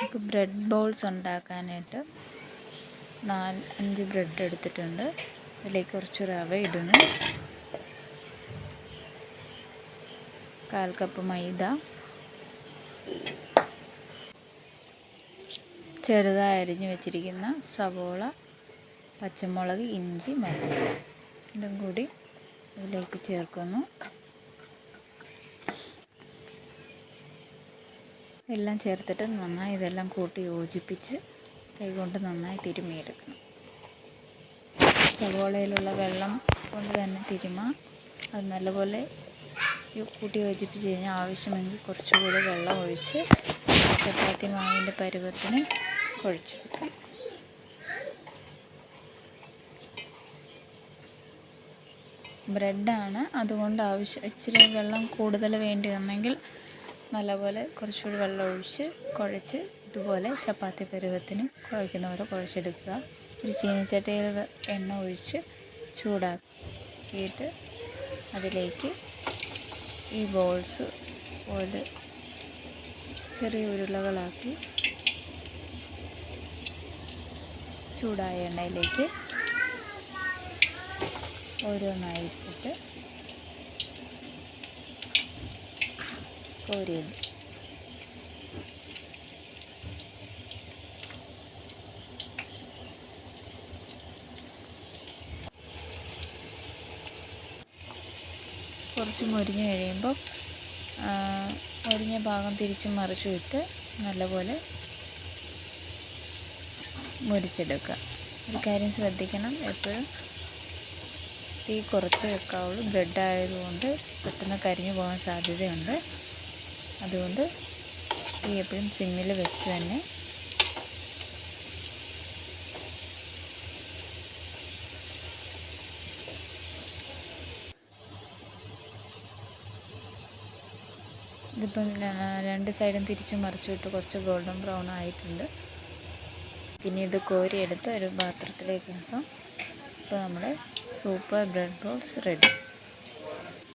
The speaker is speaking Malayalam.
നമുക്ക് ബ്രെഡ് ബോൾസ് ഉണ്ടാക്കാനായിട്ട് 4-5 ബ്രെഡ് എടുത്തിട്ടുണ്ട്. അതിലേക്ക് കുറച്ച് റവ ഇടുന്നു, 1/4 കപ്പ് മൈദ, ചെറുതായി അരിഞ്ഞു വെച്ചിരിക്കുന്ന സവോള, പച്ചമുളക്, ഇഞ്ചി, മല്ലിയില ഇതും കൂടി ഇതിലേക്ക് ചേർക്കുന്നു. എല്ലാം ചേർത്തിട്ട് നന്നായി ഇതെല്ലാം കൂട്ടി യോജിപ്പിച്ച് കൈകൊണ്ട് നന്നായി തിരുമ്മിയെടുക്കണം. സവോളയിലുള്ള വെള്ളം കൊണ്ട് തന്നെ തിരുമാം. അത് നല്ലപോലെ കൂട്ടി യോജിപ്പിച്ച് കഴിഞ്ഞാൽ ആവശ്യമെങ്കിൽ കുറച്ചുകൂടി വെള്ളം ഒഴിച്ച് ചപ്പാത്തി മാവിൻ്റെ പരുവത്തിന് കുഴച്ചെടുക്കാം. ബ്രെഡാണ്, അതുകൊണ്ട് ഇച്ചിരി വെള്ളം കൂടുതൽ വേണ്ടി വന്നെങ്കിൽ നല്ലപോലെ കുറച്ചുകൂടി വെള്ളം ഒഴിച്ച് കുഴച്ച് ഇതുപോലെ ചപ്പാത്തി പരുവത്തിന് കുഴയ്ക്കുന്ന പോലെ കുഴച്ചെടുക്കുക. ഒരു ചീനച്ചട്ടിയിൽ എണ്ണ ഒഴിച്ച് ചൂടാക്കിയിട്ട് അതിലേക്ക് ഈ ബോൾസ് പോലെ ചെറിയ ഉരുളകളാക്കി ചൂടായ എണ്ണയിലേക്ക് ഓരോന്നായി ഇട്ടിട്ട് കോരിയിടും. കുറച്ച് മൊരിഞ്ഞ് കഴിയുമ്പോൾ മൊരിഞ്ഞ ഭാഗം തിരിച്ചും മറിച്ചും ഇട്ട് നല്ലപോലെ മൊരിച്ചെടുക്കുക. ഒരു കാര്യം ശ്രദ്ധിക്കണം, എപ്പോഴും തീ കുറച്ച് വെക്കാവുള്ളൂ. ബ്രെഡ് ആയതുകൊണ്ട് പെട്ടെന്ന് കരിഞ്ഞു പോകാൻ സാധ്യതയുണ്ട്. അതുകൊണ്ട് തീ എപ്പോഴും സിമ്മിൽ വെച്ച് തന്നെ ഇതിപ്പം 2 സൈഡും തിരിച്ചും മറിച്ചു വിട്ട് കുറച്ച് ഗോൾഡൻ ബ്രൗൺ ആയിട്ടുണ്ട്. പിന്നെ ഇത് കോരിയെടുത്ത് ഒരു പാത്രത്തിലേക്ക് ആക്കാം. ഇപ്പോൾ നമ്മുടെ സൂപ്പർ ബ്രെഡ് റോൾസ് റെഡി.